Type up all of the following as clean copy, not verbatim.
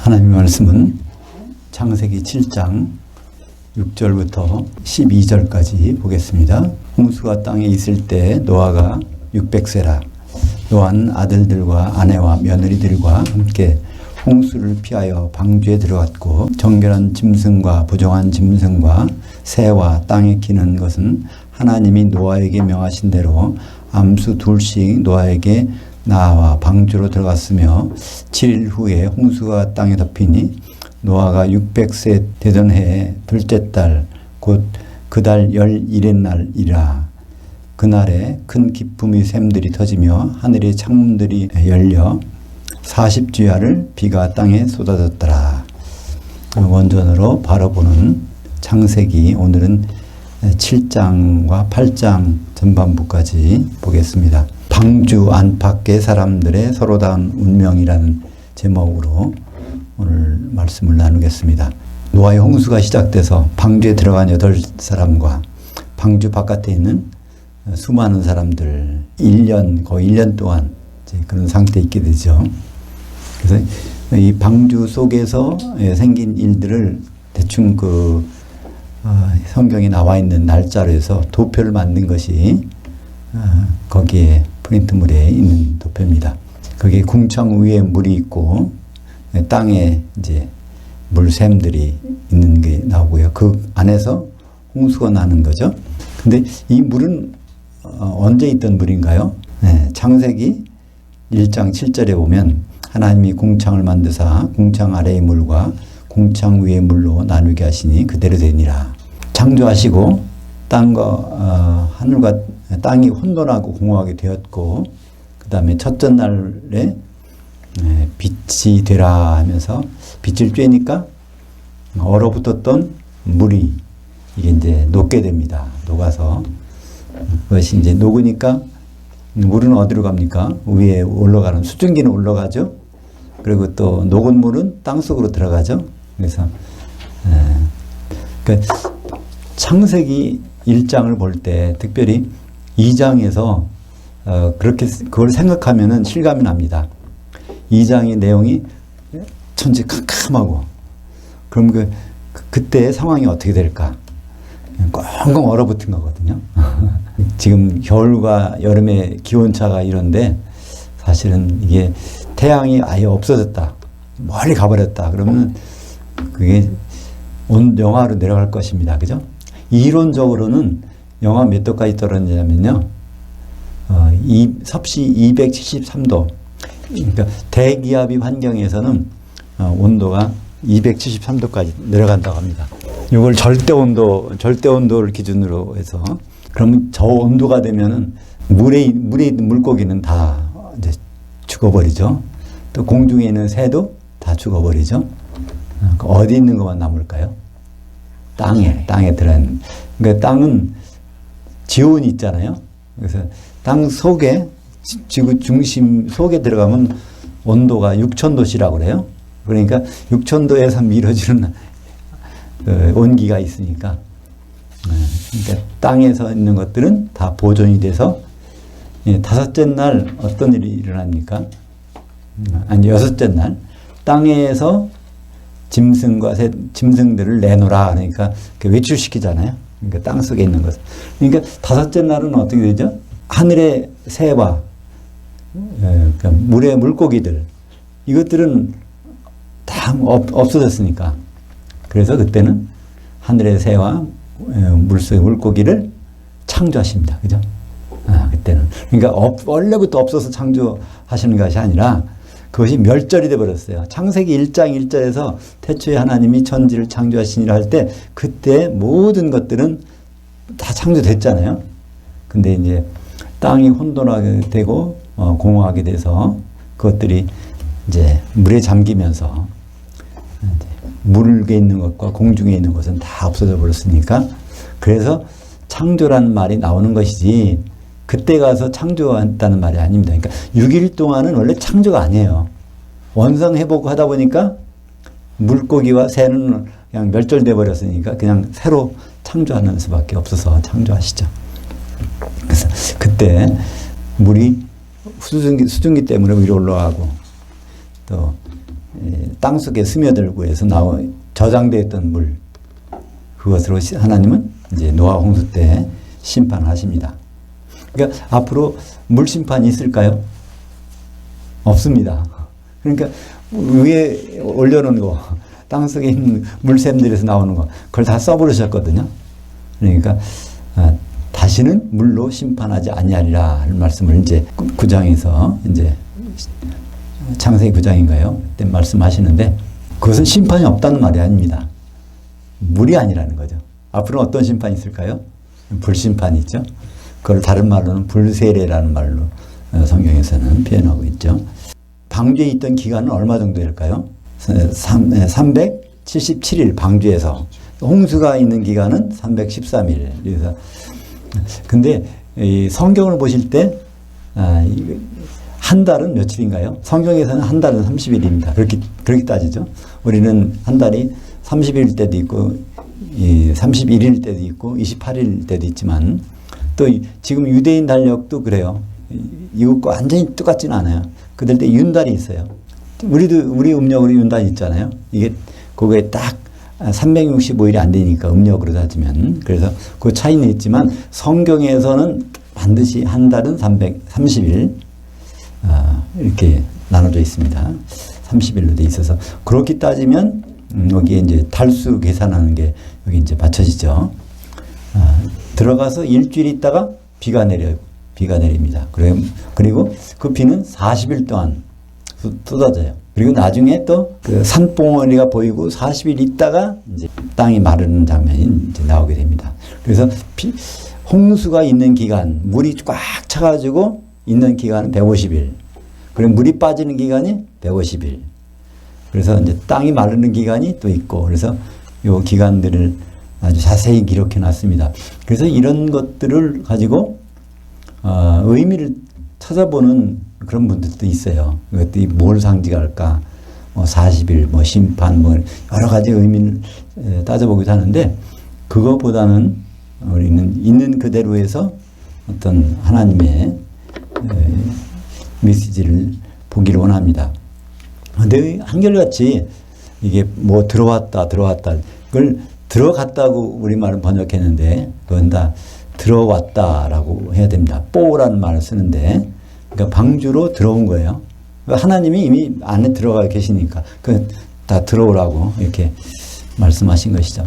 하나님의 말씀은 창세기 7장 6절부터 12절까지 보겠습니다. 홍수가 땅에 있을 때 노아가 600세라. 노아는 아들들과 아내와 며느리들과 함께 홍수를 피하여 방주에 들어갔고, 정결한 짐승과 부정한 짐승과 새와 땅에 기는 것은 하나님이 노아에게 명하신 대로 암수 둘씩 노아에게 나와 방주로 들어갔으며, 7일 후에 홍수가 땅에 덮이니 노아가 600세 되던 해에 둘째 달 곧 그 달 11의 날이라. 그날에 큰 기쁨의 샘들이 터지며 하늘의 창문들이 열려 40주야를 비가 땅에 쏟아졌더라. 원전으로 바로 보는 창세기, 오늘은 7장과 8장 전반부까지 보겠습니다. 방주 안팎의 사람들의 서로 다른 운명이라는 제목으로 오늘 말씀을 나누겠습니다. 노아의 홍수가 시작돼서 방주에 들어간 8사람과 방주 바깥에 있는 수많은 사람들, 거의 1년 동안 그런 상태에 있게 되죠. 그래서 이 방주 속에서 생긴 일들을 대충 성경에 나와 있는 날짜로 해서 도표를 만든 것이 거기에 프린트물에 있는 도표입니다. 거기에 궁창 위에 물이 있고 땅에 이제 물샘들이 있는 게 나오고요. 그 안에서 홍수가 나는 거죠. 근데 이 물은 언제 있던 물인가요? 창세기 1장 7절에 보면 하나님이 궁창을 만드사 궁창 아래의 물과 궁창 위의 물로 나누게 하시니 그대로 되니라. 창조하시고 땅과 하늘과 땅이 혼돈하고 공허하게 되었고, 그 다음에 첫째 날에 빛이 되라 하면서 빛을 쬐니까 얼어붙었던 물이 이게 이제 녹게 됩니다. 녹아서 그것이 이제 녹으니까 물은 어디로 갑니까? 위에 올라가는 수증기는 올라가죠. 그리고 또 녹은 물은 땅 속으로 들어가죠. 그래서 그러니까 창세기 1장을 볼 때 특별히 2장에서 그렇게 그걸 생각하면은 실감이 납니다. 2장의 내용이 천지 캄캄하고, 그럼 그때 상황이 어떻게 될까? 꽁꽁 얼어붙은 거거든요. 지금 겨울과 여름의 기온차가 이런데 사실은 이게 태양이 아예 없어졌다, 멀리 가버렸다 그러면 그게 영하로 내려갈 것입니다. 그죠? 이론적으로는 영하 몇 도까지 떨어지냐면요, 섭씨 273도. 그러니까 대기압의 환경에서는 온도가 273도까지 내려간다고 합니다. 이걸 절대온도를 기준으로 해서, 그러면 저 온도가 되면은 물에 있는 물고기는 다 이제 죽어버리죠. 또 공중에 있는 새도 다 죽어버리죠. 어디 있는 것만 남을까요? 땅에 들어있는. 그러니까 땅은 지온이 있잖아요. 그래서 땅 속에, 지구 중심 속에 들어가면 온도가 6000도씨라고 그래요. 그러니까 6000도에서 밀어주는 온기가 있으니까, 그러니까 땅에서 있는 것들은 다 보존이 돼서, 다섯째 날 어떤 일이 일어납니까? 아니, 여섯째 날 땅에서 짐승들을 내놓으라. 그러니까 외출시키잖아요. 그러니까 땅 속에 있는 것. 그러니까 다섯째 날은 어떻게 되죠? 하늘의 새와 그러니까 물의 물고기들, 이것들은 다 없어졌으니까, 그래서 그때는 하늘의 새와 물속의 물고기를 창조하십니다. 그죠? 그때는. 그러니까 원래부터 없어서 창조하시는 것이 아니라 그것이 멸절이 되어버렸어요. 창세기 1장 1절에서 태초에 하나님이 천지를 창조하시니라 할 때, 그때 모든 것들은 다 창조됐잖아요. 근데 이제 땅이 혼돈하게 되고 공허하게 돼서 그것들이 이제 물에 잠기면서 물에 있는 것과 공중에 있는 것은 다 없어져 버렸으니까, 그래서 창조라는 말이 나오는 것이지 그때 가서 창조했다는 말이 아닙니다. 그러니까 6일 동안은 원래 창조가 아니에요. 원상회복 하다 보니까 물고기와 새는 그냥 멸절돼 버렸으니까 그냥 새로 창조하는 수밖에 없어서 창조하시죠. 그래서 그때 물이 수증기 때문에 위로 올라가고, 또 땅속에 스며들고 해서 저장되어 있던 물, 그것으로 하나님은 이제 노아 홍수 때 심판하십니다. 그러니까 앞으로 물 심판이 있을까요? 없습니다. 그러니까 위에 올려놓은 거, 땅속에 있는 물샘들에서 나오는 거, 그걸 다 써버리셨거든요. 그러니까 다시는 물로 심판하지 아니하리라 하는 말씀을 이제 9장에서 이제 창세기 9장인가요? 그때 말씀하시는데, 그것은 심판이 없다는 말이 아닙니다. 물이 아니라는 거죠. 앞으로 어떤 심판이 있을까요? 불심판이 있죠. 그걸 다른 말로는 불세례라는 말로 성경에서는 표현하고 있죠. 방주에 있던 기간은 얼마 정도 될까요? 377일 방주에서. 홍수가 있는 기간은 313일. 그래서 근데 이 성경을 보실 때 한 달은 며칠인가요? 성경에서는 한 달은 30일입니다. 그렇게 따지죠. 우리는 한 달이 30일 때도 있고 31일 때도 있고 28일 때도 있지만, 또 지금 유대인 달력도 그래요. 이것과 완전히 똑같지는 않아요. 그들 때 윤달이 있어요. 우리 음력으로 윤달이 있잖아요. 이게 그거에 딱 365일이 안 되니까 음력으로 따지면. 그래서 그 차이는 있지만 성경에서는 반드시 한 달은 330일 이렇게 나눠져 있습니다. 30일로 돼 있어서, 그렇게 따지면 여기에 이제 달수 계산하는 게 여기 이제 맞춰지죠. 들어가서 일주일 있다가 비가 내립니다. 그리고 그 비는 40일 동안 쏟아져요. 그리고 나중에 또 그 산봉우리가 보이고 40일 있다가 이제 땅이 마르는 장면이 이제 나오게 됩니다. 그래서 홍수가 있는 기간, 물이 꽉 차가지고 있는 기간은 150일. 그리고 물이 빠지는 기간이 150일. 그래서 이제 땅이 마르는 기간이 또 있고, 그래서 요 기간들을 아주 자세히 기록해 놨습니다. 그래서 이런 것들을 가지고 의미를 찾아보는 그런 분들도 있어요. 이것들이 뭘 상징할까? 40일, 심판, 여러 가지 의미를 따져보기도 하는데, 그거보다는 우리는 있는 그대로 해서 어떤 하나님의 메시지를 보기를 원합니다. 근데 한결같이 이게 들어왔다, 그걸 들어갔다고 우리말은 번역했는데, 그건 다 들어왔다라고 해야 됩니다. 뽀라는 말을 쓰는데, 그러니까 방주로 들어온 거예요. 하나님이 이미 안에 들어가 계시니까 다 들어오라고 이렇게 말씀하신 것이죠.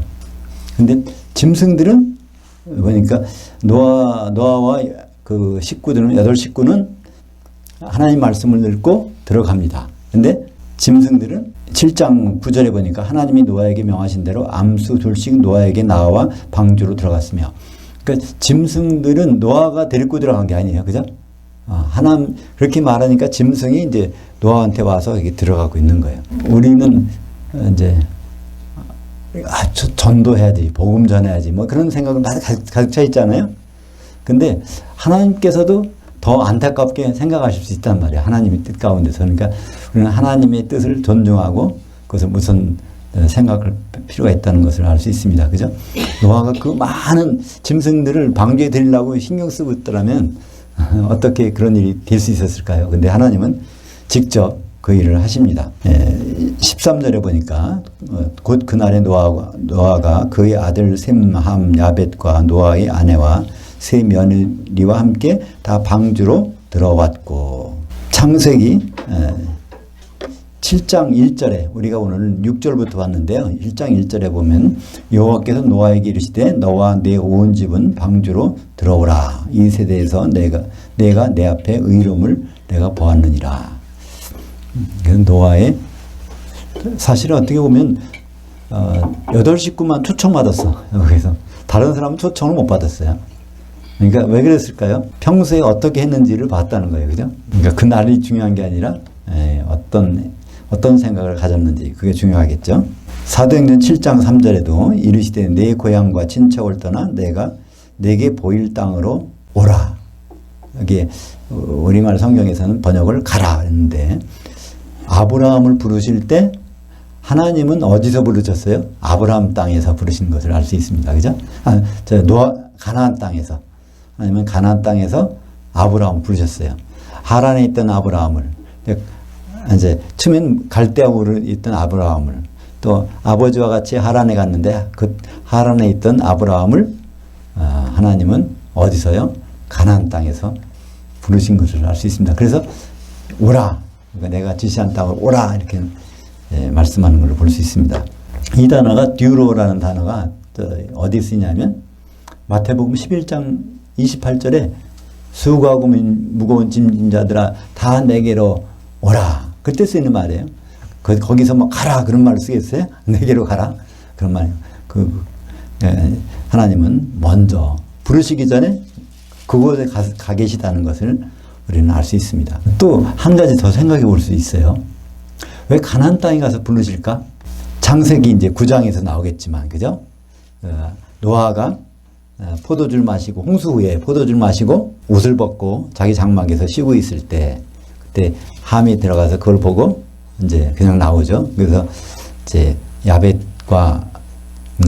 근데 짐승들은 보니까 노아와 그 식구들은 8식구는 하나님 말씀을 읽고 들어갑니다. 근데 짐승들은 7장 9절에 보니까 하나님이 노아에게 명하신 대로 암수 둘씩 노아에게 나와 방주로 들어갔으며, 그러니까 짐승들은 노아가 데리고 들어간 게 아니에요. 그죠? 하나님 그렇게 말하니까 짐승이 이제 노아한테 와서 이렇게 들어가고 있는 거예요. 우리는 이제 전도해야지, 복음 전해야지, 그런 생각은 가득 차 있잖아요. 근데 하나님께서도 더 안타깝게 생각하실 수 있단 말이에요. 하나님의 뜻 가운데서. 그러니까 우리는 하나님의 뜻을 존중하고 그것을 무슨 생각할 필요가 있다는 것을 알 수 있습니다. 그죠? 노아가 그 많은 짐승들을 방주에 들이려고 신경 쓰고 있더라면 어떻게 그런 일이 될 수 있었을까요? 근데 하나님은 직접 그 일을 하십니다. 13절에 보니까 곧 그날에 노아가 그의 아들 셈, 함, 야벳과 노아의 아내와 세 며느리와 함께 다 방주로 들어왔고, 창세기 7장 1절에 우리가 오늘 6절부터 봤는데요. 1장 1절에 보면 여호와께서 노아에게 이르시되 너와 네 온 집은 방주로 들어오라. 이 세대에서 내가 내 앞에 의로움을 내가 보았느니라. 그래서 노아의 사실은 어떻게 보면 8식구만 초청받았어. 그래서 다른 사람은 초청을 못 받았어요. 그러니까 왜 그랬을까요? 평소에 어떻게 했는지를 봤다는 거예요. 그죠? 그러니까 그 날이 중요한 게 아니라 어떤 생각을 가졌는지, 그게 중요하겠죠. 사도행전 7장 3절에도 이르시되 내 고향과 친척을 떠나 내가 내게 보일 땅으로 오라. 여기 우리말 성경에서는 번역을 가라 했는데, 아브라함을 부르실 때 하나님은 어디서 부르셨어요? 아브라함 땅에서 부르신 것을 알 수 있습니다. 그죠? 가나안 땅에서. 아니면 가나안 땅에서 아브라함 부르셨어요. 하란에 있던 아브라함을, 이제 처음엔 갈대아우르 있던 아브라함을 또 아버지와 같이 하란에 갔는데 그 하란에 있던 아브라함을 하나님은 어디서요? 가나안 땅에서 부르신 것을 알 수 있습니다. 그래서 오라, 그러니까 내가 지시한 땅으로 오라 이렇게 말씀하는 걸로 볼 수 있습니다. 이 단어가 듀로라는 단어가 어디 쓰냐면 마태복음 11장 28절에 수고하고 무거운 짐진 자들아 다 내게로 오라. 그때 쓰이는 말이에요. 거기서 뭐 가라 그런 말을 쓰겠어요? 내게로 가라 그런 말이에요. 하나님은 먼저 부르시기 전에 그곳에 가 계시다는 것을 우리는 알 수 있습니다. 또 한 가지 더 생각해 볼 수 있어요. 왜 가나안 땅에 가서 부르실까? 창세기 이제 9장에서 나오겠지만, 그죠? 노아가 포도주를 마시고, 홍수 후에 포도주를 마시고, 옷을 벗고 자기 장막에서 쉬고 있을 때, 그때 함이 들어가서 그걸 보고, 이제 그냥 나오죠. 그래서 이제 야벳과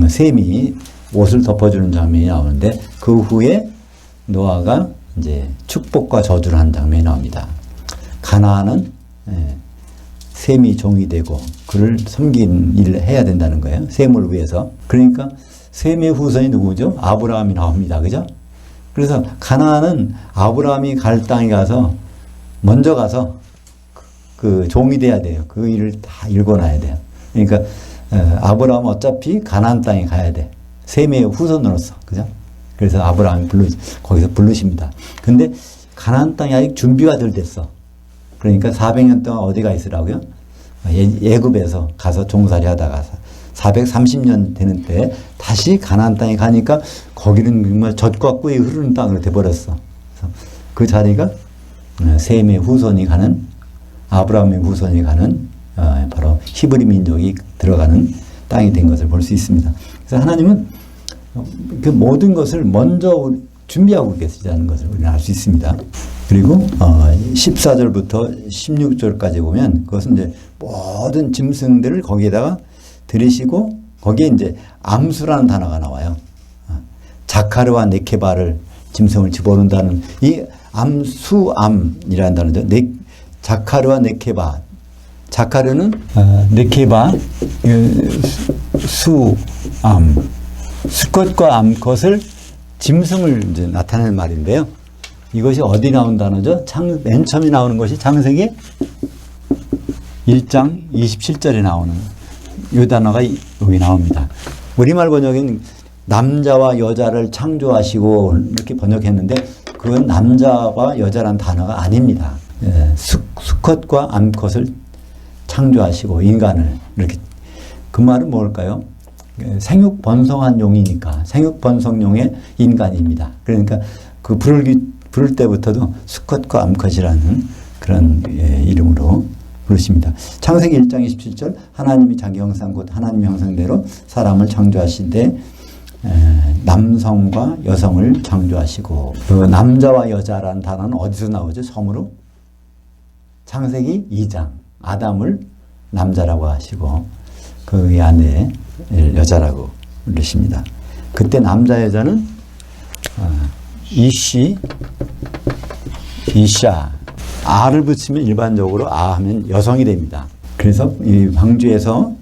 셈이 옷을 덮어주는 장면이 나오는데, 그 후에 노아가 이제 축복과 저주를 한 장면이 나옵니다. 가나안은 셈이 종이 되고 그를 섬긴 일을 해야 된다는 거예요. 셈을 위해서. 그러니까 셈의 후손이 누구죠? 아브라함이 나옵니다. 그죠? 그래서 가나안은 아브라함이 갈 땅에 가서 먼저 가서 그 종이 돼야 돼요. 그 일을 다 읽어놔야 돼요. 그러니까 아브라함은 어차피 가나안 땅에 가야 돼. 셈의 후손으로서. 그죠? 그래서 아브라함이 거기서 부르십니다. 근데 가나안 땅이 아직 준비가 덜 됐어. 그러니까 400년 동안 어디가 있으라고요? 예굽에서 가서 종살이 하다가 430년 되는 때 다시 가나안 땅에 가니까 거기는 정말 젖과 꿀이 흐르는 땅으로 돼버렸어. 그래서 그 자리가 셈의 후손이 가는, 아브라함의 후손이 가는 바로 히브리 민족이 들어가는 땅이 된 것을 볼 수 있습니다. 그래서 하나님은 그 모든 것을 먼저 준비하고 계시다는 것을 우리는 알 수 있습니다. 그리고 14절부터 16절까지 보면 그것은 이제 모든 짐승들을 거기에다가 들이시고 거기에 이제 암수라는 단어가 나와요. 자카르와 네케바를 짐승을 집어넣는다는 이 암수암이라는 단어죠. 자카르와 네케바. 자카르는 네케바, 수암. 수컷과 암컷을 짐승을 이제 나타내는 말인데요. 이것이 어디 나온 단어죠? 맨 처음에 나오는 것이 창세기 1장 27절에 나오는 이 단어가 여기 나옵니다. 우리말 번역에는 남자와 여자를 창조하시고 이렇게 번역했는데 그건 남자와 여자란 단어가 아닙니다. 수컷과 암컷을 창조하시고 인간을 이렇게, 그 말은 뭘까요? 생육 번성한 용이니까 생육 번성용의 인간입니다. 그러니까 그 부를 때부터도 수컷과 암컷이라는 그런 이름으로 부르십니다. 창세기 1장 27절 하나님이 자기 형상 곧 하나님 형상대로 사람을 창조하신 때 남성과 여성을 창조하시고, 그 남자와 여자라는 단어는 어디서 나오죠? 처음으로 창세기 2장 아담을 남자라고 하시고 그 안에 여자라고 부르십니다. 그때 남자 여자는 이씨, 이샤, 아를 붙이면 일반적으로 아 하면 여성이 됩니다. 그래서 이 방주에서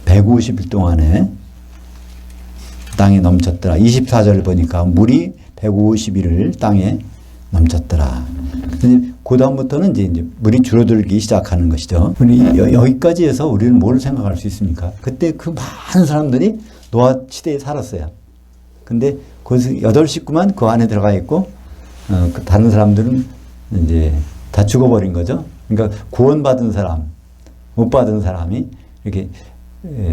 150일 동안에 땅에 넘쳤더라. 24절을 보니까 물이 150일을 땅에 넘쳤더라. 그 다음부터는 이제 물이 줄어들기 시작하는 것이죠. 여기까지 해서 우리는 뭘 생각할 수 있습니까? 그때 그 많은 사람들이 노아 시대에 살았어요. 근데 거기서 8식구만 그 안에 들어가 있고, 다른 사람들은 이제 다 죽어버린 거죠. 그러니까 구원받은 사람, 못 받은 사람이 이렇게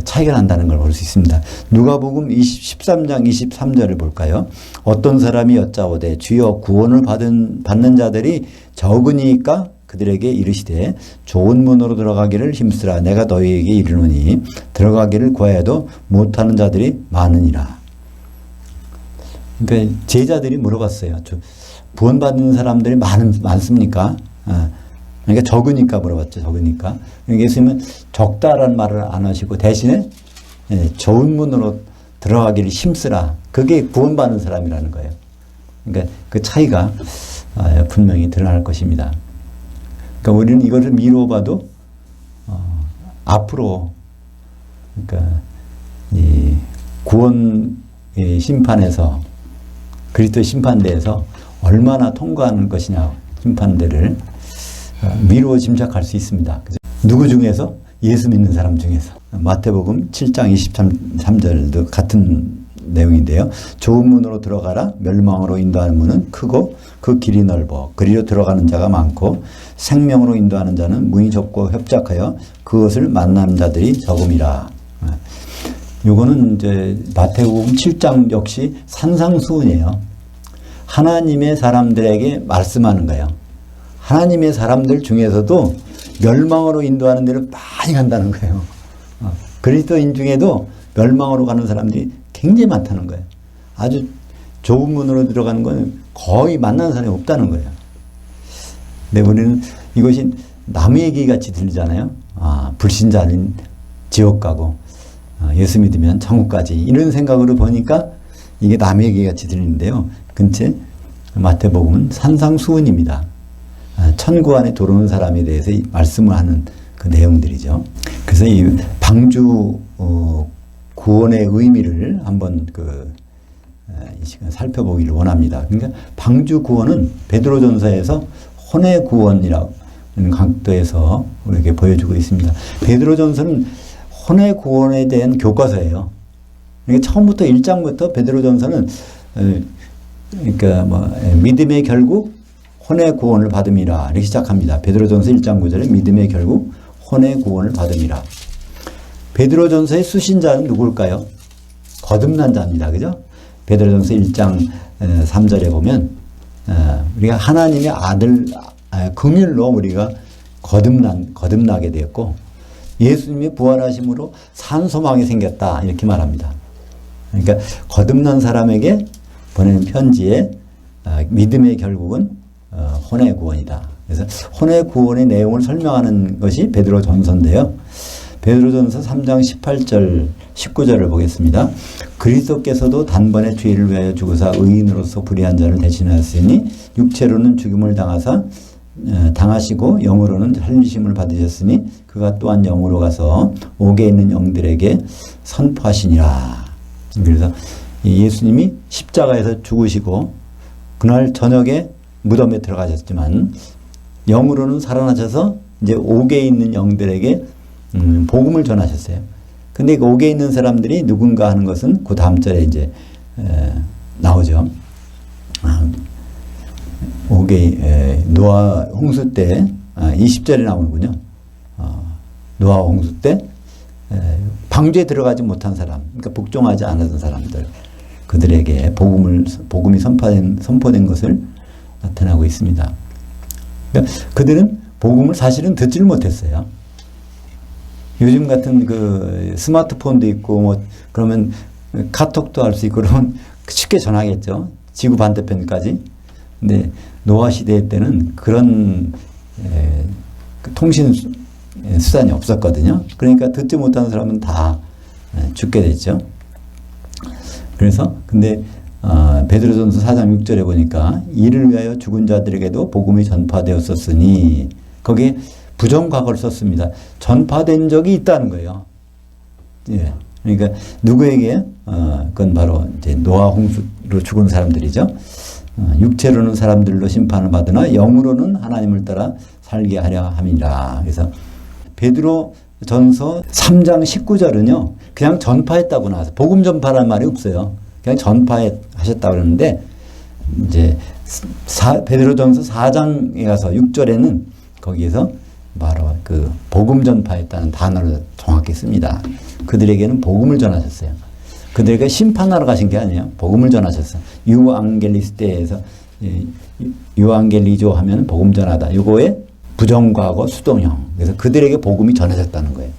차이가 난다는 걸 볼 수 있습니다. 누가복음 13장 23절을 볼까요? 어떤 사람이 여짜오되 주여 구원을 받는 자들이 적으니까 그들에게 이르시되 좋은 문으로 들어가기를 힘쓰라. 내가 너희에게 이르노니 들어가기를 구하여도 못하는 자들이 많으니라. 그러니까 제자들이 물어봤어요. 구원받는 사람들이 많습니까? 그러니까 적으니까 물어봤죠. 적으니까. 예수님은 적다라는 말을 안 하시고 대신에 좋은 문으로 들어가기를 힘쓰라. 그게 구원받는 사람이라는 거예요. 그러니까 그 차이가 분명히 드러날 것입니다. 그러니까 우리는 이것을 미루어 봐도 앞으로 그러니까 이 구원의 심판에서 그리스도 심판대에서 얼마나 통과하는 것이냐 심판대를 미루어 짐작할 수 있습니다. 그죠? 누구 중에서? 예수 믿는 사람 중에서. 마태복음 7장 23절도 같은 내용인데요. 좁은 문으로 들어가라. 멸망으로 인도하는 문은 크고 그 길이 넓어 그리로 들어가는 자가 많고 생명으로 인도하는 자는 문이 좁고 협착하여 그것을 만나는 자들이 적음이라. 요거는 이제 마태복음 7장 역시 산상수훈이에요. 하나님의 사람들에게 말씀하는 거예요. 하나님의 사람들 중에서도 멸망으로 인도하는 데를 많이 간다는 거예요. 그리스도인 중에도 멸망으로 가는 사람들이 굉장히 많다는 거예요. 아주 좁은 문으로 들어가는 건 거의 만나는 사람이 없다는 거예요. 근데 우리는 이것이 남의 얘기 같이 들리잖아요. 불신자는 지옥 가고 예수 믿으면 천국 가지 이런 생각으로 보니까 이게 남의 얘기 같이 들리는데요. 근체 마태복음은 산상수훈입니다. 천국 안에 들어오는 사람에 대해서 말씀을 하는 그 내용들이죠. 그래서 이 방주 구원의 의미를 한번 이 시간 살펴보기를 원합니다. 그러니까 방주 구원은 베드로전서에서 혼의 구원이라는 강도에서 우리에게 보여주고 있습니다. 베드로전서는 혼의 구원에 대한 교과서예요. 그러니까 처음부터 1장부터 베드로전서는 그러니까 믿음의 결국 혼의 구원을 받음이라 이렇게 시작합니다. 베드로전서 1장 9절에 믿음의 결국 혼의 구원을 받음이라. 베드로전서의 수신자는 누굴까요? 거듭난 자입니다. 그죠? 베드로전서 1장 3절에 보면 우리가 하나님의 아들 긍휼로 우리가 거듭나게 되었고 예수님이 부활하심으로 산 소망이 생겼다 이렇게 말합니다. 그러니까 거듭난 사람에게 보내는 편지에 믿음의 결국은 혼의 구원이다. 그래서 혼의 구원의 내용을 설명하는 것이 베드로전서인데요. 베드로전서 3장 18절 19절을 보겠습니다. 그리스도께서도 단번에 죄를 위하여 죽으사 의인으로서 불의한 자를 대신하였으니 육체로는 죽임을 당하시고 영으로는 살리심을 받으셨으니 그가 또한 영으로 가서 옥에 있는 영들에게 선포하시니라. 그래서 예수님이 십자가에서 죽으시고 그날 저녁에 무덤에 들어가셨지만 영으로는 살아나셔서 이제 옥에 있는 영들에게 복음을 전하셨어요. 근데 그 옥에 있는 사람들이 누군가 하는 것은 그 다음 절에 이제 나오죠. 옥에 노아 홍수 때 20절에 나오는군요. 노아 홍수 때 방주에 들어가지 못한 사람, 그러니까 복종하지 않았던 사람들, 그들에게 복음이 선포된 것을 나타나고 있습니다. 그러니까 그들은 복음을 사실은 듣지를 못했어요. 요즘 같은 그 스마트폰도 있고 그러면 카톡도 할 수 있고 그러면 쉽게 전하겠죠. 지구 반대편까지. 근데 노아 시대 때는 그런 통신 수단이 없었거든요. 그러니까 듣지 못하는 사람은 다 죽게 됐죠. 그래서 근데 베드로전서 4장 6절에 보니까 이를 위하여 죽은 자들에게도 복음이 전파되었었으니 거기에 부정과거를 썼습니다. 전파된 적이 있다는 거예요. 예. 그러니까 누구에게 그건 바로 이제 노아 홍수로 죽은 사람들이죠. 육체로는 사람들로 심판을 받으나 영으로는 하나님을 따라 살게 하려 함이라. 그래서 베드로전서 3장 19절은요. 그냥 전파했다고 나와서 복음 전파라는 말이 없어요. 그냥 전파하셨다고 그러는데 이제 베드로전서 4장에 가서 6절에는 거기에서 바로 그 복음 전파했다는 단어를 정확히 씁니다. 그들에게는 복음을 전하셨어요. 그들에게 심판하러 가신 게 아니에요. 복음을 전하셨어요. 유앙겔리스테에서 유앙겔리조 하면 복음 전하다. 이거에 부정과거 수동형. 그래서 그들에게 복음이 전해졌다는 거예요.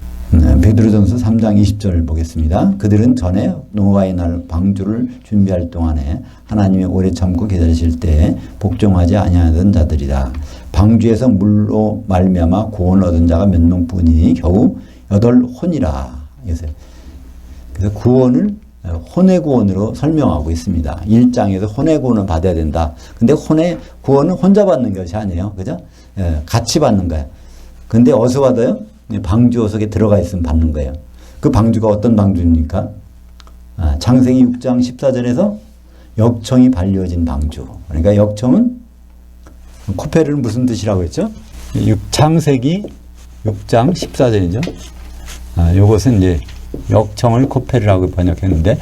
베드로전서 3장 20절을 보겠습니다. 그들은 전에 노아의 날 방주를 준비할 동안에 하나님의 오래 참고 기다리실 때 복종하지 아니하던 자들이다. 방주에서 물로 말미암아 구원을 얻은 자가 몇 명뿐이니 겨우 8혼이라. 그래서 구원을 혼의 구원으로 설명하고 있습니다. 1장에서 혼의 구원을 받아야 된다. 근데 혼의 구원은 혼자 받는 것이 아니에요. 그죠? 같이 받는 거예요. 근데 어디서 받아요? 방주 어석에 들어가 있으면 받는 거예요. 그 방주가 어떤 방주입니까? 창세기 6장 14절에서 역청이 발려진 방주. 그러니까 역청은 코펠은 무슨 뜻이라고 했죠? 창세기 6장 14절이죠. 요것은 이제 역청을 코펠이라고 번역했는데,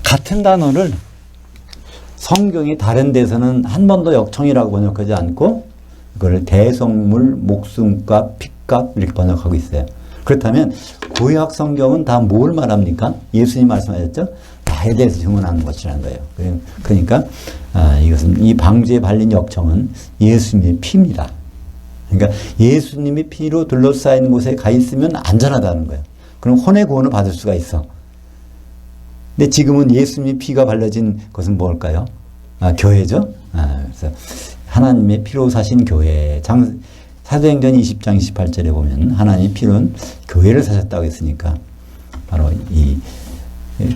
같은 단어를 성경이 다른 데서는 한 번도 역청이라고 번역하지 않고 그걸 대성물, 목숨값, 핏값 이렇게 번역하고 있어요. 그렇다면 구약 성경은 다 뭘 말합니까? 예수님 말씀하셨죠? 나에 대해서 증언하는 것이라는 거예요. 그러니까 이것은 이 방주에 발린 역청은 예수님의 피입니다. 그러니까 예수님의 피로 둘러싸인 곳에 가 있으면 안전하다는 거예요. 그럼 혼의 구원을 받을 수가 있어. 근데 지금은 예수님의 피가 발라진 것은 뭘까요? 교회죠. 그래서 하나님의 피로 사신 교회. 사도행전 20장 28절에 보면 하나님의 피로는 교회를 사셨다고 했으니까 바로 이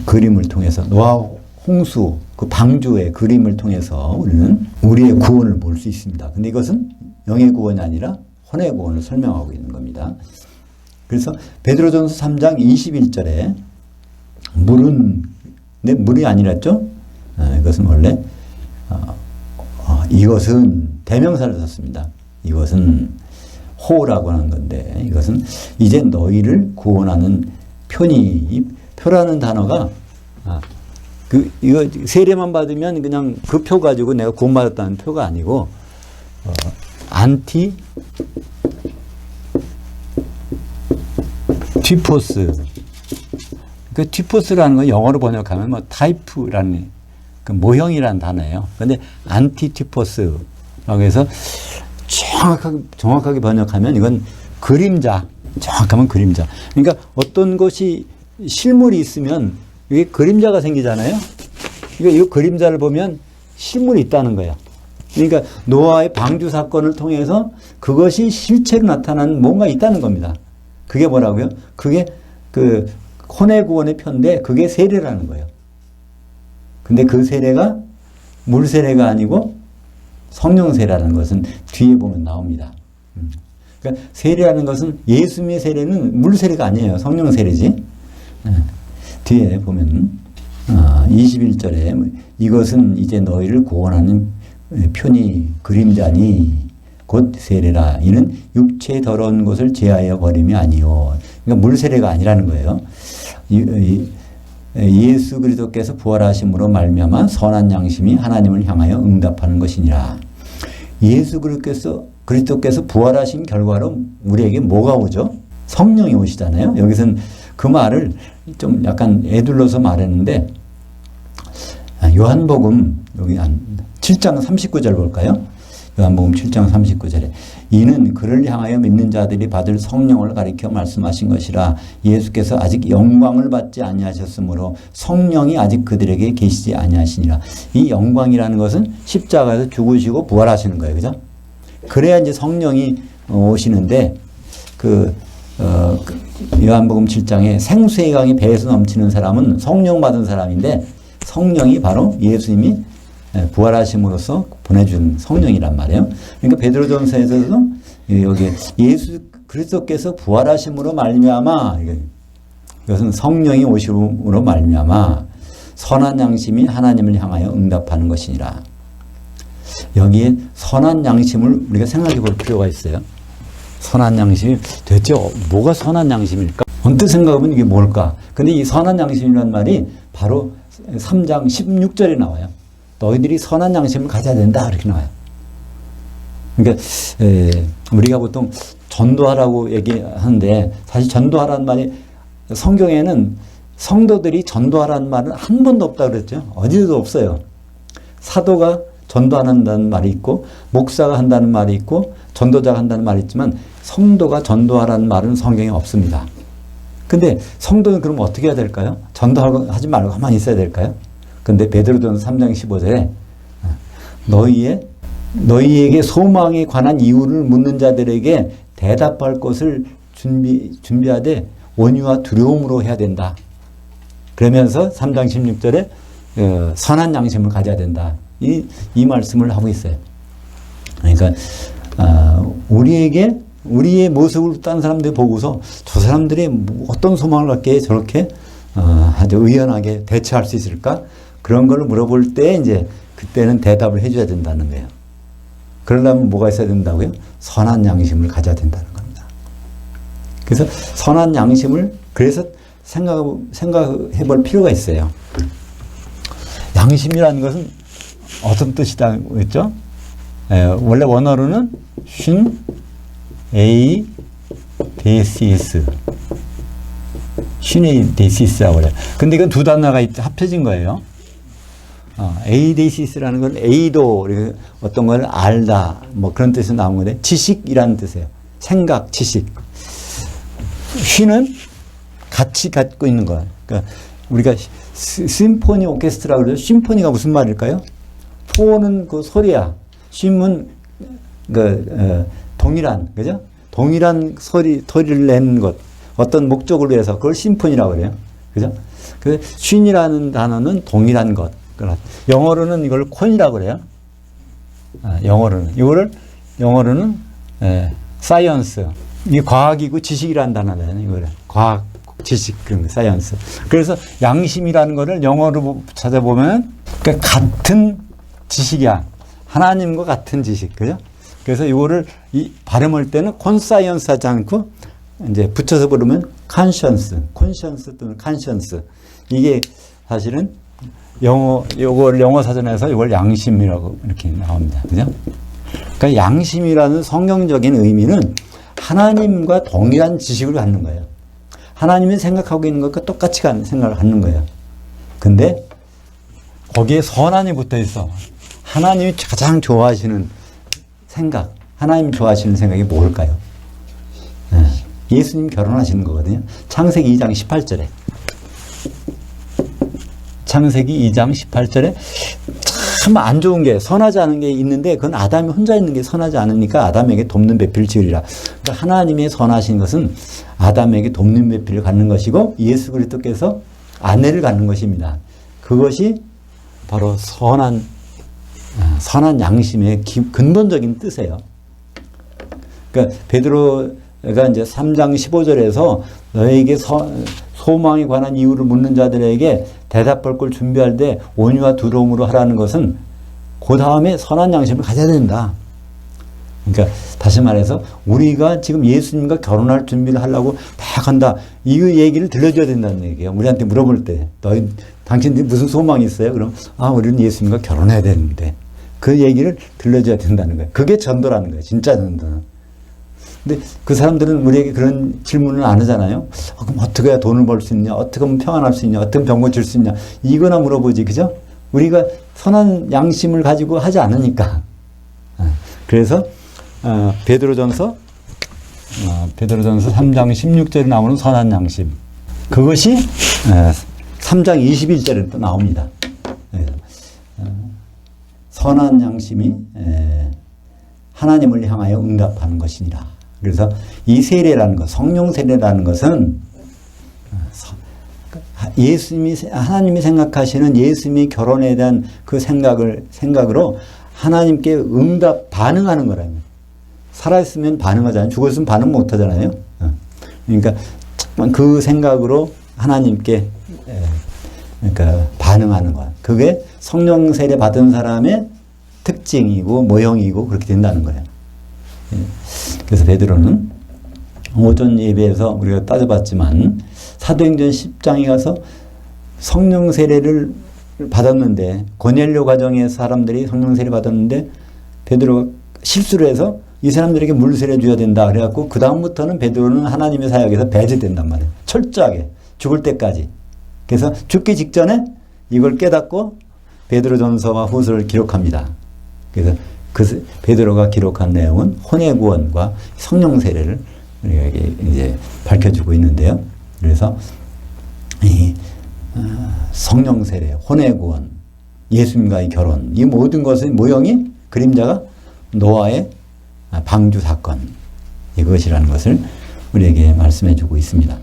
그림을 통해서 노아 홍수 그 방주의 그림을 통해서 우리는 우리의 구원을 볼 수 있습니다. 근데 이것은 영의 구원이 아니라 혼의 구원을 설명하고 있는 겁니다. 그래서 베드로전서 3장 21절에 물은 물이 아니랬죠? 이것은 원래 이것은 대명사를 썼습니다. 이것은 호라고 하는 건데, 이것은 이제 너희를 구원하는 표니, 이 표라는 단어가 이거 세례만 받으면 그냥 그 표 가지고 내가 구원받았다는 표가 아니고 안티 티포스. 그 티포스라는 건 영어로 번역하면 뭐 타이프라는 그 모형이라는 단어예요. 근데 안티티포스라고 해서 정확하게 번역하면 이건 그림자. 정확하면 그림자. 그러니까 어떤 것이 실물이 있으면 이게 그림자가 생기잖아요. 이 그림자를 보면 실물이 있다는 거예요. 그러니까 노아의 방주 사건을 통해서 그것이 실체로 나타나는 뭔가 있다는 겁니다. 그게 뭐라고요? 그게 그 혼의 구원의 표인데 그게 세례라는 거예요. 근데 그 세례가 물 세례가 아니고 성령 세례라는 것은 뒤에 보면 나옵니다. 그러니까 세례라는 것은 예수님의 세례는 물 세례가 아니에요. 성령 세례지. 뒤에 보면 21절에 이것은 이제 너희를 구원하는 표니 그림자니 곧 세례라. 이는 육체의 더러운 것을 제하여 버림이 아니요. 그러니까 물 세례가 아니라는 거예요. 예수 그리스도께서 부활하심으로 말미암아 선한 양심이 하나님을 향하여 응답하는 것이니라. 예수 그리스도께서 부활하신 결과로 우리에게 뭐가 오죠? 성령이 오시잖아요. 여기서는 그 말을 좀 약간 애둘러서 말했는데, 요한복음 여기 7장 39절 볼까요? 요한복음 7장 39절에 이는 그를 향하여 믿는 자들이 받을 성령을 가리켜 말씀하신 것이라. 예수께서 아직 영광을 받지 아니하셨으므로 성령이 아직 그들에게 계시지 아니하시니라. 이 영광이라는 것은 십자가에서 죽으시고 부활하시는 거예요. 그죠? 그래야 이제 성령이 오시는데 요한복음 7장에 생수의 강이 배에서 넘치는 사람은 성령 받은 사람인데, 성령이 바로 예수님이 부활하심으로써 보내준 성령이란 말이에요. 그러니까 베드로전서에서도 여기 예수 그리스도께서 부활하심으로 말미암아, 이것은 성령이 오심으로 말미암아 선한 양심이 하나님을 향하여 응답하는 것이니라. 여기에 선한 양심을 우리가 생각해 볼 필요가 있어요. 선한 양심이 도대체 뭐가 선한 양심일까? 언뜻 생각하면 이게 뭘까? 근데 이 선한 양심이라는 말이 바로 3장 16절에 나와요. 너희들이 선한 양심을 가져야 된다. 이렇게 나와요. 그러니까 우리가 보통 전도하라고 얘기하는데, 사실 전도하라는 말이 성경에는 성도들이 전도하라는 말은 한 번도 없다고 그랬죠. 어디도 없어요. 사도가 전도한다는 말이 있고, 목사가 한다는 말이 있고, 전도자가 한다는 말이 있지만 성도가 전도하라는 말은 성경에 없습니다. 근데 성도는 그럼 어떻게 해야 될까요? 전도하지 말고 가만히 있어야 될까요? 근데 베드로전서 3장 15절에 너희에게 소망에 관한 이유를 묻는 자들에게 대답할 것을 준비하되 온유와 두려움으로 해야 된다. 그러면서 3장 16절에 선한 양심을 가져야 된다. 이 말씀을 하고 있어요. 그러니까 우리의 모습을 다른 사람들이 보고서 저 사람들이 어떤 소망을 갖기에 저렇게 아주 의연하게 대처할 수 있을까? 그런 걸 물어볼 때 이제 그때는 대답을 해줘야 된다는 거예요. 그러려면 뭐가 있어야 된다고요? 선한 양심을 가져야 된다는 겁니다. 그래서 선한 양심을 그래서 생각해 볼 필요가 있어요. 양심이라는 것은 어떤 뜻이라고 했죠? 원래 원어로는 신, A, 데시스. 신의 데시스라고 그래요. 근데 이건 두 단어가 합쳐진 거예요. 에이데시스라는 건 에이도 어떤 걸 알다 뭐 그런 뜻에서 나온 건데 지식이라는 뜻이에요. 생각, 지식. 휘는 같이 갖고 있는 거. 그러니까 우리가 심포니 오케스트라 그러죠. 심포니가 무슨 말일까요? 포는 그 소리야. 쉼은 동일한, 그죠? 동일한 소리를 내는 것. 어떤 목적을 위해서 그걸 심포니라고 그래요. 그죠? 그 쉰이라는 단어는 동일한 것. 영어로는 이걸 콘이라고 그래요. 영어로는 사이언스. 이게 과학이고 지식이라는 단어잖아요. 이거를 과학, 지식, 그런 거, 사이언스. 그래서 양심이라는 거를 영어로 찾아보면 그러니까 같은 지식이야. 하나님과 같은 지식, 그죠? 그래서 이거를 발음할 때는 콘사이언스 하지 않고 이제 붙여서 부르면 콘션스 또는 칸션스. 이게 사실은 요걸 영어 사전에서 이걸 양심이라고 이렇게 나옵니다. 그죠? 그러니까 양심이라는 성경적인 의미는 하나님과 동일한 지식을 갖는 거예요. 하나님이 생각하고 있는 것과 똑같이 생각을 갖는 거예요. 근데 거기에 선한이 붙어 있어. 하나님이 가장 좋아하시는 생각, 하나님이 좋아하시는 생각이 뭘까요? 예수님 결혼하시는 거거든요. 창세기 2장 18절에. 창세기 2장 18절에 참 안 좋은 게 선하지 않은 게 있는데 그건 아담이 혼자 있는 게 선하지 않으니까 아담에게 돕는 배필을 지으리라. 그러니까 하나님의 선하신 것은 아담에게 돕는 배필을 갖는 것이고 예수 그리스도께서 아내를 갖는 것입니다. 그것이 바로 선한 양심의 근본적인 뜻이에요. 그러니까 베드로가 이제 3장 15절에서 너에게 소망에 관한 이유를 묻는 자들에게 대답할 걸 준비할 때 온유와 두려움으로 하라는 것은 그 다음에 선한 양심을 가져야 된다. 그러니까 다시 말해서 우리가 지금 예수님과 결혼할 준비를 하려고 막 한다. 이 얘기를 들려줘야 된다는 얘기예요. 우리한테 물어볼 때 당신들이 무슨 소망이 있어요? 그럼 우리는 예수님과 결혼해야 되는데 그 얘기를 들려줘야 된다는 거예요. 그게 전도라는 거예요. 진짜 전도는. 근데 그 사람들은 우리에게 그런 질문을 안 하잖아요. 그럼 어떻게 해야 돈을 벌 수 있냐? 어떻게 하면 평안할 수 있냐? 어떻게 하면 병 고칠 수 있냐? 이거나 물어보지, 그죠? 우리가 선한 양심을 가지고 하지 않으니까. 그래서 베드로전서 3장 16절에 나오는 선한 양심. 그것이 3장 21절에 또 나옵니다. 선한 양심이 하나님을 향하여 응답하는 것이니라. 그래서 이 세례라는 것, 성령 세례라는 것은 하나님이 생각하시는 예수님의 결혼에 대한 그 생각으로 하나님께 반응하는 거라는. 살아있으면 반응하잖아요. 죽었으면 반응 못 하잖아요. 그러니까 그 생각으로 하나님께 그러니까 반응하는 것. 그게 성령 세례 받은 사람의 특징이고 모형이고 그렇게 된다는 거예요. 그래서 베드로는 오전 예배에서 우리가 따져봤지만 사도행전 10장에 가서 성령 세례를 받았는데 고넬료 가정의 사람들이 성령 세례 받았는데 베드로가 실수를 해서 이 사람들에게 물 세례 줘야 된다 그래갖고 그 다음부터는 베드로는 하나님의 사역에서 배제된단 말이에요. 철저하게 죽을 때까지. 그래서 죽기 직전에 이걸 깨닫고 베드로전서와 후서를 기록합니다. 그래서 그 베드로가 기록한 내용은 혼의 구원과 성령 세례를 우리에게 이제 밝혀주고 있는데요. 그래서 이 성령 세례, 혼의 구원, 예수님과의 결혼, 이 모든 것의 모형이 그림자가 노아의 방주 사건 이것이라는 것을 우리에게 말씀해주고 있습니다.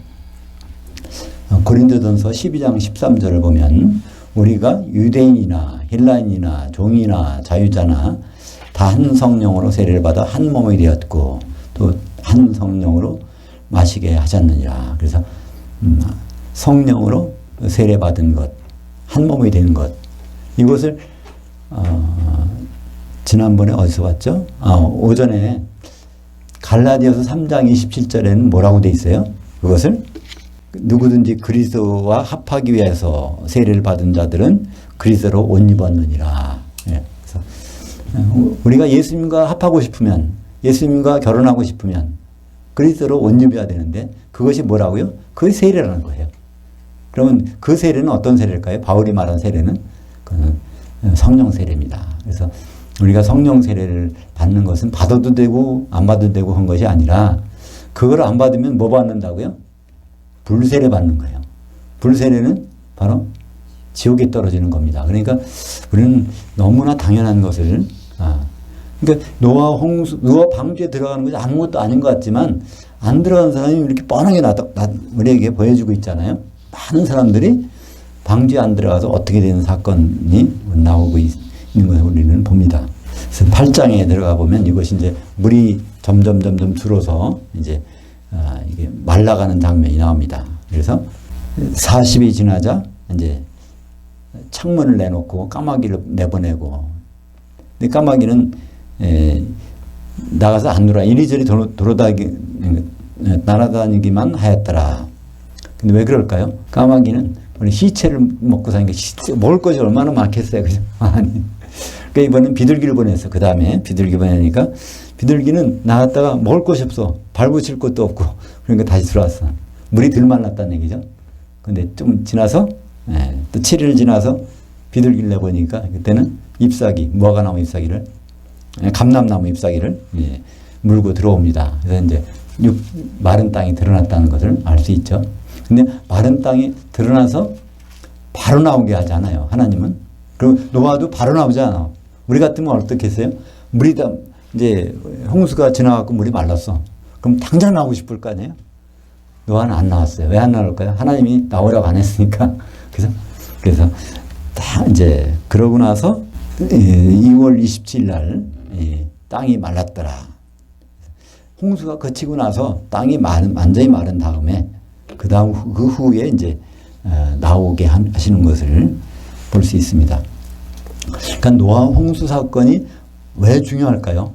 고린도전서 12장 13절을 보면 우리가 유대인이나 헬라인이나 종이나 자유자나 다 한 성령으로 세례를 받아 한 몸이 되었고 또 한 성령으로 마시게 하셨느니라. 그래서 성령으로 세례받은 것, 한 몸이 되는 것, 이것을 지난번에 어디서 봤죠? 오전에 갈라디아서 3장 27절에는 뭐라고 돼 있어요? 그것을 누구든지 그리스도와 합하기 위해서 세례를 받은 자들은 그리스도로 옷 입었느니라. 예. 그래서 우리가 예수님과 합하고 싶으면, 예수님과 결혼하고 싶으면 그리스도로 옷 입어야 되는데 그것이 뭐라고요? 그것이 세례라는 거예요. 그러면 그 세례는 어떤 세례일까요? 바울이 말한 세례는 그는 성령 세례입니다. 그래서 우리가 성령 세례를 받는 것은 받아도 되고 안 받아도 되고 한 것이 아니라 그걸 안 받으면 뭐 받는다고요? 불세례 받는 거예요. 불세례는 바로 지옥에 떨어지는 겁니다. 그러니까 우리는 너무나 당연한 것을 그러니까 노아 방주에 들어가는 것이 아무것도 아닌 것 같지만 안 들어간 사람이 이렇게 뻔하게 우리에게 보여주고 있잖아요. 많은 사람들이 방주에 안 들어가서 어떻게 되는 사건이 나오고 있는 것을 우리는 봅니다. 그래서 8장에 들어가 보면 이것이 이제 물이 점점 줄어서 이제 이게 말라가는 장면이 나옵니다. 그래서 40이 지나자 이제 창문을 내놓고 까마귀를 내보내고, 근데 까마귀는 나가서 안 놀아 이리저리 날아다니기만 하였더라. 근데 왜 그럴까요? 까마귀는 우리 시체를 먹고 사니까 먹을 것이 얼마나 많겠어요, 그죠? 아니. 그러니까 이번엔 비둘기를 보냈어. 그 다음에 비둘기 보내니까 비둘기는 나갔다가 먹을 것이 없어. 발붙일 것도 없고. 그러니까 다시 들어왔어. 물이 덜 말랐다는 얘기죠. 근데 좀 지나서, 또 7일 지나서 비둘기를 내보니까 그때는 잎사귀, 무화과나무 잎사귀를, 감람나무 잎사귀를 물고 들어옵니다. 그래서 이제 마른 땅이 드러났다는 것을 알 수 있죠. 근데 마른 땅이 드러나서 바로 나오게 하지 않아요, 하나님은. 그리고 노아도 바로 나오지 않아. 우리 같으면 어떻게 했어요? 물이 다, 이제 홍수가 지나가고 물이 말랐어. 그럼 당장 나오고 싶을 거 아니에요? 노아는 안 나왔어요. 왜 안 나올까요? 하나님이 나오라고 안 했으니까. 그래서 다 이제 그러고 나서 2월 27일 날 땅이 말랐더라. 홍수가 그치고 나서 땅이 완전히 마른 다음에 그 후에 이제 나오게 하시는 것을 볼 수 있습니다. 그러니까 노아 홍수 사건이 왜 중요할까요?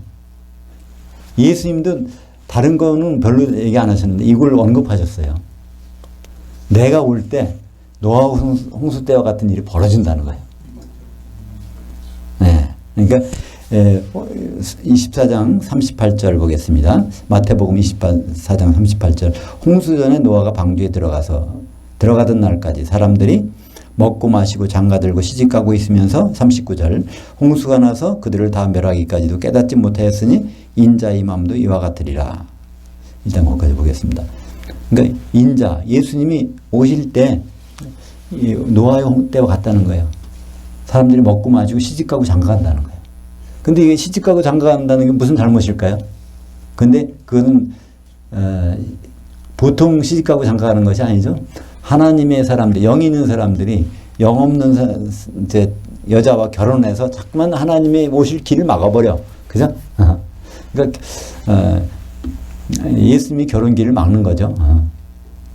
예수님도 다른 거는 별로 얘기 안 하셨는데 이걸 언급하셨어요. 내가 올 때 노아 홍수 때와 같은 일이 벌어진다는 거예요. 네. 그러니까 24장 38절 보겠습니다. 마태복음 24장 38절. 홍수 전에 노아가 방주에 들어가던 날까지 사람들이 먹고 마시고 장가들고 시집가고 있으면서 39절. 홍수가 나서 그들을 다 멸하기까지도 깨닫지 못하였으니 인자의 마음도 이와 같으리라. 일단 거기까지 보겠습니다. 그러니까 인자, 예수님이 오실 때 노아의 때와 같다는 거예요. 사람들이 먹고 마시고 시집가고 장가간다는 거예요. 근데 이게 시집가고 장가간다는 게 무슨 잘못일까요? 근데 그거는 보통 시집가고 장가가는 것이 아니죠. 하나님의 사람들, 영이 있는 사람들이 영 없는 이제 여자와 결혼해서 자꾸만 하나님의 오실 길을 막아버려. 그죠? 그러니까 예수님이 결혼길을 막는 거죠.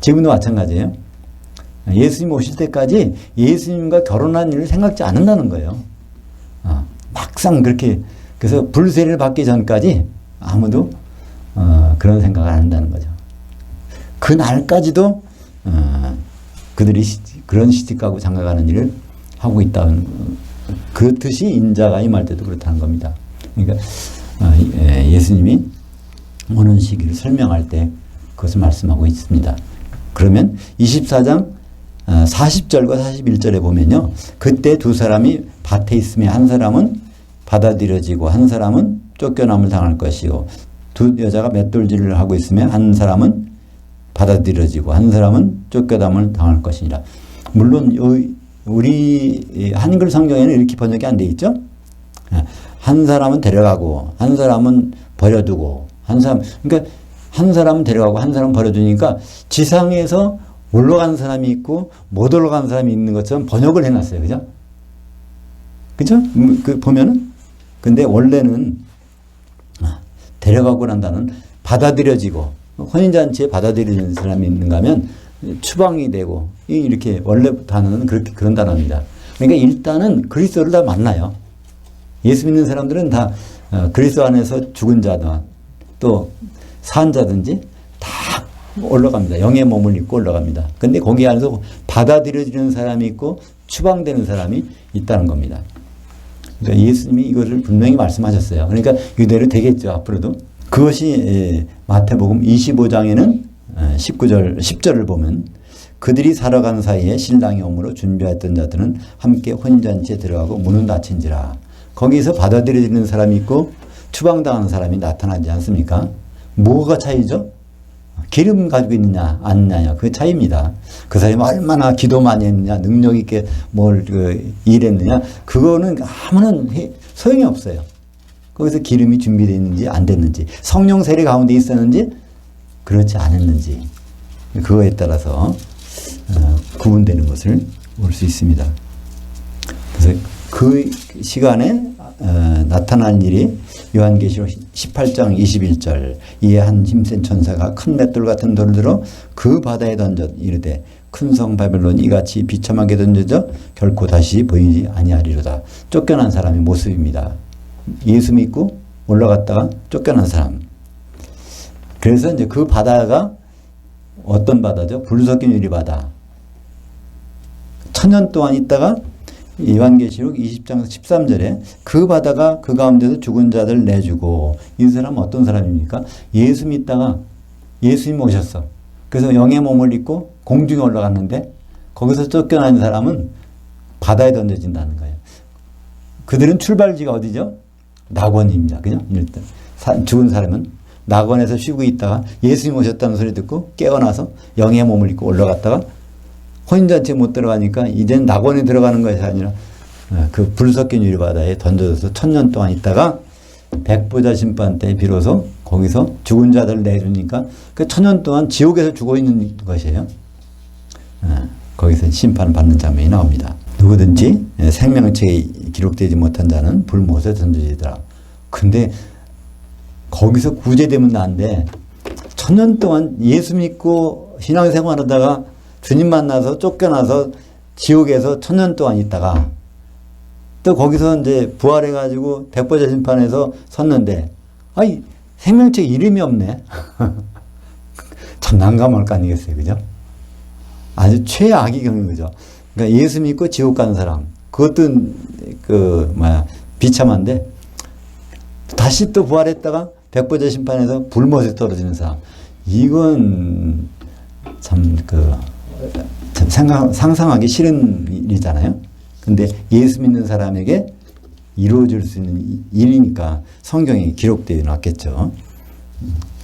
지금도 마찬가지예요. 예수님 오실 때까지 예수님과 결혼한 일을 생각지 않는다는 거예요. 막상 그렇게, 그래서 불세례를 받기 전까지 아무도 그런 생각을 안 한다는 거죠. 그 날까지도 그들이 그런 시집가고 장가가는 일을 하고 있다는, 그렇듯이 인자가 임할 때도 그렇다는 겁니다. 그러니까 예수님이 오는 시기를 설명할 때 그것을 말씀하고 있습니다. 그러면 24장 40절과 41절에 보면요. 그때 두 사람이 밭에 있으며 한 사람은 받아들여지고 한 사람은 쫓겨남을 당할 것이요. 두 여자가 맷돌질을 하고 있으며 한 사람은 받아들여지고 한 사람은 쫓겨남을 당할 것이니라. 물론 우리 한글 성경에는 이렇게 번역이 안 돼 있죠. 한 사람은 데려가고 한 사람은 버려두고 그러니까 한 사람은 데려가고 한 사람은 버려두니까 지상에서 올라가는 사람이 있고 못 올라가는 사람이 있는 것처럼 번역을 해놨어요. 그죠? 그죠? 보면은. 근데 원래는 데려가고 난 다는 받아들여지고 혼인잔치에 받아들여지는 사람이 있는가 하면 추방이 되고 이렇게 원래 단어는 그런 단어입니다. 그러니까 일단은 그리스도를 다 만나요. 예수 믿는 사람들은 다 그리스도 안에서 죽은 자다 또 산 자든지 다 올라갑니다. 영의 몸을 입고 올라갑니다. 근데 거기 안에서 받아들여지는 사람이 있고 추방되는 사람이 있다는 겁니다. 그러니까 예수님이 이것을 분명히 말씀하셨어요. 그러니까 이대로 되겠죠. 앞으로도. 그것이 마태복음 25장에는 10절을 보면 그들이 살아가는 사이에 신랑이 오므로 준비했던 자들은 함께 혼인잔치에 들어가고 문은 닫힌지라. 거기서 받아들여지는 사람이 있고 추방당하는 사람이 나타나지 않습니까? 뭐가 차이죠? 기름 가지고 있느냐 안 있느냐 그 차이입니다. 그 사람이 얼마나 기도 많이 했느냐 능력 있게 뭘 일했느냐 그거는 아무런 소용이 없어요. 거기서 기름이 준비되어 있는지 안 됐는지 성령 세례 가운데 있었는지 그렇지 않았는지 그거에 따라서 구분되는 것을 볼 수 있습니다. 그래서 그 시간에 나타난 일이 요한계시록 18장 21절 이에 한 힘센 천사가 큰 맷돌 같은 돌을 들어 그 바다에 던져 이르되 큰 성 바벨론이 이같이 비참하게 던져져 결코 다시 보이지 아니하리로다. 쫓겨난 사람의 모습입니다. 예수 믿고 올라갔다가 쫓겨난 사람. 그래서 이제 그 바다가 어떤 바다죠? 불 섞인 유리 바다. 1000년 동안 있다가 요한계시록 20장 13절에 그 바다가 그 가운데서 죽은 자들 내주고 이 사람은 어떤 사람입니까? 예수 믿다가 예수님 오셨어. 그래서 영의 몸을 입고 공중에 올라갔는데 거기서 쫓겨난 사람은 바다에 던져진다는 거예요. 그들은 출발지가 어디죠? 낙원입니다. 그죠? 일단 죽은 사람은 낙원에서 쉬고 있다가 예수님 오셨다는 소리 듣고 깨어나서 영의 몸을 입고 올라갔다가 혼인잔치에 못 들어가니까 이제는 낙원에 들어가는 것이 아니라 그 불 섞인 유리바다에 던져져서 1000년 동안 있다가 백보자 심판 때 비로소 거기서 죽은 자들을 내주니까 그 1000년 동안 지옥에서 죽어 있는 것이에요. 거기서 심판을 받는 장면이 나옵니다. 누구든지 생명책에 기록되지 못한 자는 불못에 던져지더라. 근데 거기서 구제되면 나는데 1000년 동안 예수 믿고 신앙생활하다가 주님 만나서 쫓겨나서 지옥에서 1000년 동안 있다가 또 거기서 이제 부활해가지고 백보자 심판에서 섰는데 아니 생명책 이름이 없네. 참 난감할 거 아니겠어요, 그죠? 아주 최악의 경우인 거죠. 그러니까 예수 믿고 지옥 가는 사람 그것도 비참한데 다시 또 부활했다가 백보자 심판에서 불못에 떨어지는 사람 이건 참 상상하기 싫은 일이잖아요. 근데 예수 믿는 사람에게 이루어질 수 있는 일이니까 성경에 기록되어 놨겠죠.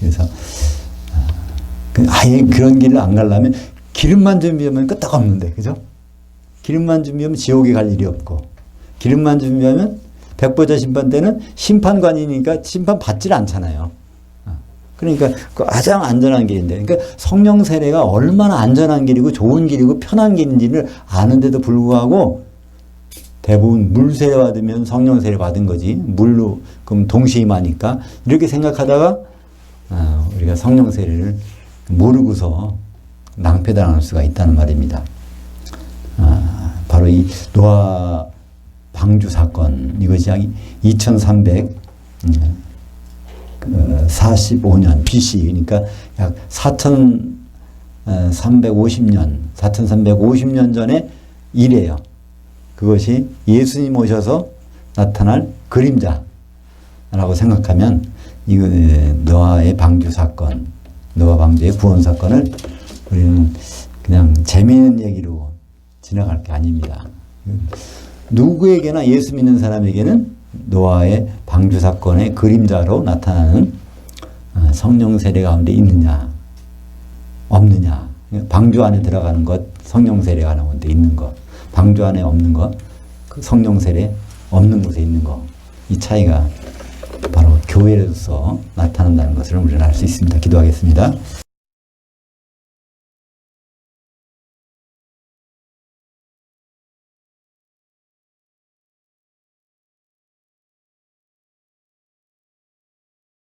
그래서 아예 그런 길을 안 가려면 기름만 준비하면 끄떡없는데, 그죠? 기름만 준비하면 지옥에 갈 일이 없고, 기름만 준비하면 백보자 심판 때는 심판관이니까 심판 받질 않잖아요. 그러니까 그 가장 안전한 길인데, 그러니까 성령 세례가 얼마나 안전한 길이고 좋은 길이고 편한 길인지를 아는데도 불구하고 대부분 물 세례 받으면 성령 세례 받은 거지, 물로 그럼 동시에 임하니까 이렇게 생각하다가 우리가 성령 세례를 모르고서 낭패당할 수가 있다는 말입니다. 바로 이 노아 방주 사건, 이것이 약 2345년 BC, 그러니까 약 4350년 전의 일이에요. 그것이 예수님 오셔서 나타날 그림자라고 생각하면 이 노아의 방주 사건, 노아 방주의 구원 사건을 우리는 그냥 재미있는 얘기로 지나갈 게 아닙니다. 누구에게나 예수 믿는 사람에게는 노아의 방주 사건의 그림자로 나타나는 성령 세례 가운데 있느냐 없느냐, 방주 안에 들어가는 것 성령 세례 가운데 있는 것, 방주 안에 없는 것 성령 세례 없는 곳에 있는 것, 이 차이가 바로 교회로서 나타난다는 것을 우리는 알 수 있습니다. 기도하겠습니다.